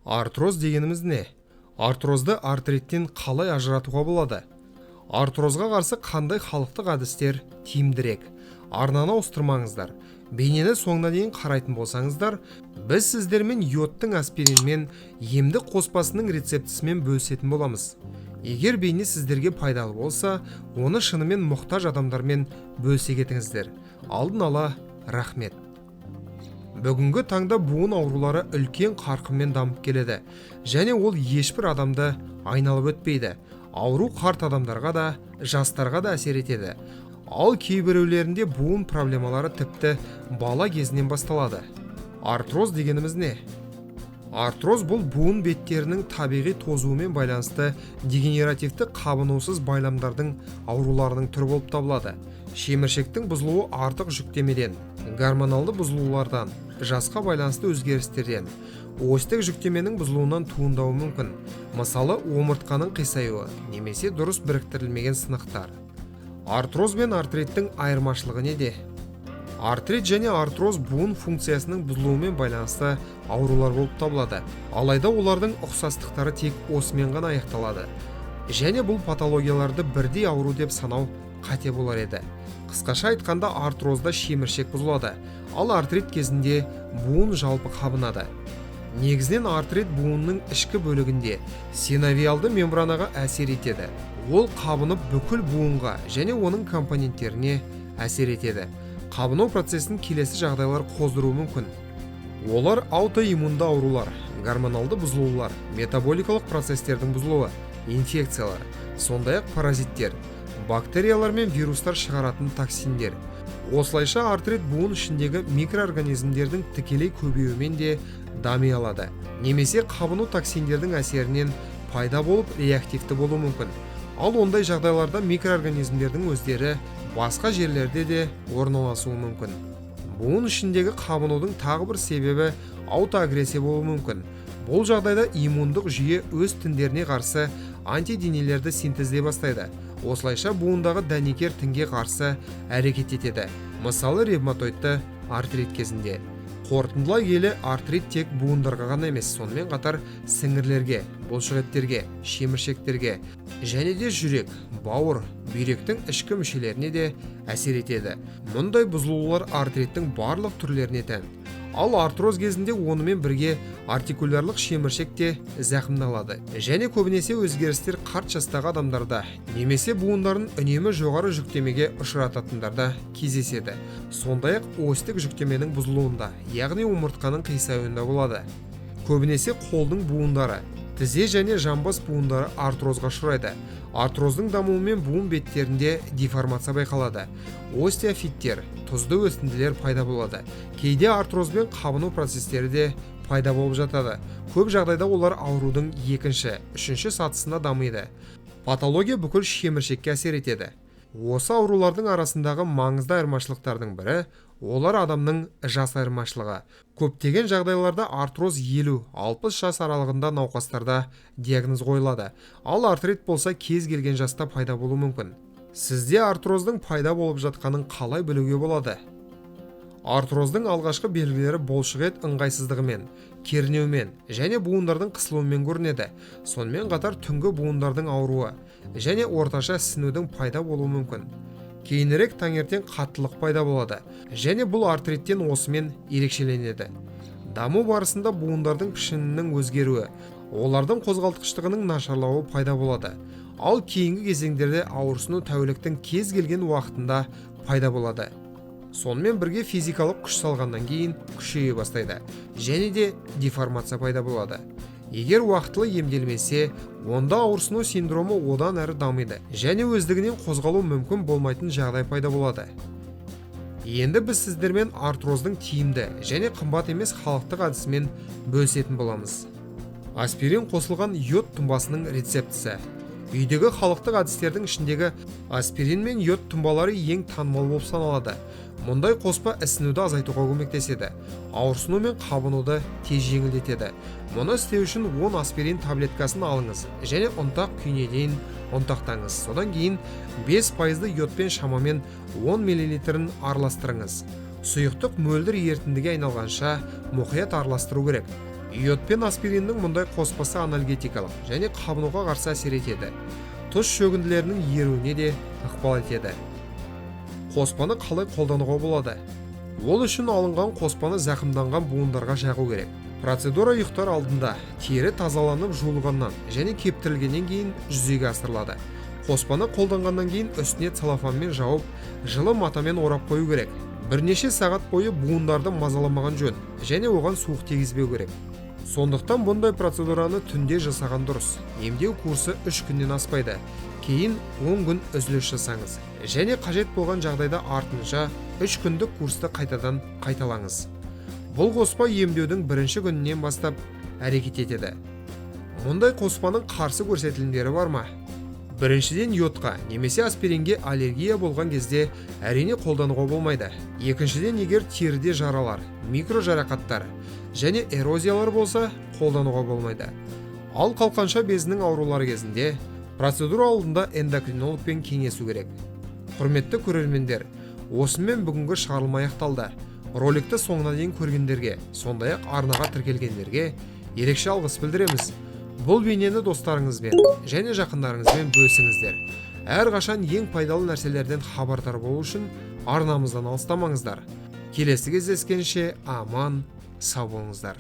Артроз дегеніміз не? Артрозды артриттен қалай ажыратуға болады? Артрозға қарсы қандай халықтық әдістер тиімдірек? Арнаны ауыстырмаңыздар. Бейнені соңына дейін қарайтын болсаңыздар, біз сіздермен йодтың аспиринмен емдік қоспасының рецептісімен бөлісетін боламыз. Егер бейне сіздерге пайдалы болса, оны шынымен мұқтаж адамдармен бөлісе кетіңіздер. Алдын ала рахмет. Бүгінгі таңда буын аурулары үлкен қарқынмен дамып келеді, және ол ешбір адамды айналып өтпейді. Ауру қарт адамдарға да, жастарға да әсер етеді. Ал кейбіреулерінде буын проблемалары тіпті бала кезінен басталады. Артроз дегеніміз не? Артроз бұл буын беттерінің табиғи тозуымен байланысты дегенеративті қабынусыз байламдардың ауруларының түрі болып табылады. Шеміршектің бұзылуы артық жүктемеден, гормоналды бұзылулардан, жасқа байланысты өзгерістерден, осьтік жүктеменің бұзылуынан туындауы мүмкін. Мысалы, омыртқаның қисаюы немесе дұрыс біріктірілмеген сынықтар. Артроз бен артриттің айырмашылығы неде? Артрит және артроз буын функциясының бұзылуымен байланысты аурулар болып табылады. Алайда олардың ұқсастықтары тек осымен ғана аяқталады. Және бұл патологияларды бірдей ауру деп санау қате болар еді. Қысқаша айтқанда, артрозда шеміршек бұзылады, ал артрит кезінде буын жалпы қабынады. Негізінен артрит буынның ішкі бөлігінде синовиалды мембранаға әсер етеді. Ол қабынып бүкіл буынға және оның компоненттеріне әсер етеді. Қабыну процесін келесі жағдайлар қоздыруы мүмкін. Олар аутоиммунды аурулар, гормоналды бұзылулар, метаболикалық процестердің бұзылуы, инфекциялар, сондай-ақ паразиттер, бактериялар мен вирустар шығаратын токсиндер. Осылайша артрит буын ішіндегі микроорганизмдердің тікелей көбеюімен де дами алады. Немесе қабыну токсиндердің әсерінен пайда болып реактивті болуы мүмкін. Ал ондай жағдайларда микроорганизмдердің өздері басқа жерлерде де орналасуы мүмкін. Буын ішіндегі қабынудың тағы бір себебі аутоагрессия болуы мүмкін. Бұл жағдайда иммундық жүйе өз тіндеріне қарсы антиденелерді синтездей бастайды. Осылайша буындағы дәнекер тінге қарсы әрекет етеді. Мысалы, ревматоидты артрит кезінде. Қорытындылай келе, артрит тек буындарға ғана емес, сонымен қатар сіңірлерге, бұлшықеттерге, шеміршектерге және де жүрек, бауыр, бүйректің ішкі мүшелеріне де әсер етеді. Мұндай бұзылулар артриттің барлық түрлеріне тән. Ал артроз кезінде онымен бірге артикулярлық шеміршек те зақымдалады. Және көбінесе өзгерістер қарт жастағы адамдарда немесе буындарын үнемі жоғары жүктемеге ұшырататындарда кездеседі. Сондай-ақ осьтік жүктеменің бұзылуында, яғни омыртқаның қисаюында болады. Көбінесе қолдың буындары, тізе және жамбас буындары артрозға ұшырайды. Артроздың дамуымен буын беттерінде деформация байқалады. Остеофиттер, тұзды өсінділер пайда болады. Кейде артрозбен қабыну процестері де пайда болып жатады. Көп жағдайда олар аурудың екінші, үшінші сатысында дамиды. Патология бүкіл шеміршекке әсер етеді. Осы аурулардың арасындағы маңызды айырмашылықтардың бірі олар адамның жас айырмашылығы. Көптеген жағдайларда артроз 50-60 жас аралығында науқастарда диагноз қойылады. Ал артрит болса кез келген жаста пайда болуы мүмкін. Сізде артроздың пайда болып жатқанын қалай білуге болады? Артроздың алғашқы белгілері бұлшықет ыңғайсыздығымен, кернеумен және буындардың қысылуымен көрінеді. Сонымен қатар түнгі буындардың ауруы және орташа ісінудің пайда болуы мүмкін. Кейінірек таңертең қаттылық пайда болады, және бұл артриттен осымен ерекшеленеді. Даму барысында буындардың пішінінің өзгеруі, олардың қозғалтқыштығының нашарлауы пайда болады. Ал кейінгі кезеңдерде ауырсыну тәуліктің кез келген уақытында пайда болады. Сонымен бірге физикалық күш салғаннан кейін күшейе бастайды, және де деформация пайда болады. Егер уақытылы емделмесе, онда ауырсыну синдромы одан әрі дамиды, және өздігінен қозғалу мүмкін болмайтын жағдай пайда болады. Енді біз сіздермен артроздың тиімді және қымбат емес халықтық әдісімен бөлісетін боламыз. Аспирин қосылған йод тұнбасының рецептісі. Үйдегі халықтық әдістердің ішіндегі аспирин мен йод тұнбалары ең танымал болып саналады. Мұндай қоспа ісінуді азайтуға көмектеседі, ауырсыну мен қабынуды тез жеңілдетеді. Мұны істеу үшін 10 аспирин таблеткасын алыңыз және ұнтақ күйіне дейін ұнтақтаңыз. Содан кейін 5% йодпен шамамен 10 мл араластырыңыз. Сұйықтық мөлдір ерітіндіге айналғанша мұқият араластыру керек. Йод пен аспириннің мұндай қоспасы анальгетикалық және қабынуға қарсы әсер етеді. Тұз шөгінділерінің еруіне де ықпал етеді. Қоспаны қалай қолдануға болады? Ол үшін алынған қоспаны зақымданған буындарға жағу керек. Процедура ұйықтар алдында тері тазаланып жуылғаннан және кептірілгеннен кейін жүзеге асырылады. Қоспаны қолданғаннан кейін үстіне целлофанмен жауып, жылы матамен орап қою керек. Бірнеше сағат бойы буындарды мазаламаған жөн және оған суық тигізбеу керек. Сондықтан бұндай процедураны түнде жасаған дұрыс. Емдеу курсы 3 күннен аспайды. Кейін 10 күн үзіліс жасаңыз. Және қажет болған жағдайда артынша 3 күндік курсты қайтадан қайталаңыз. Бұл қоспа емдеудің бірінші күнінен бастап әрекет етеді. Мұндай қоспаның қарсы көрсетілімдері бар ма? Біріншіден, йодқа немесе аспиринге аллергия болған кезде әрине қолдануға болмайды. Екіншіден, егер теріде жаралар, микро жарақаттар және эрозиялар болса, қолдануға болмайды. Ал қалқанша безінің аурулары кезінде процедура алдында эндокринологпен кеңесу керек. Құрметті көрермендер, осымен бүгінгі шығарылым аяқталды. Роликті соңына дейін көргендерге, сондай-ақ арнаға тіркелгендерге ерекше алғыс білдіреміз. Бұл бейнені достарыңызбен және жақындарыңызбен бөлісіңіздер. Әрқашан ең пайдалы нәрселерден хабардар болу үшін арнамыздан алыстамаңыздар. Келесі кездескенше аман, сау болыңыздар.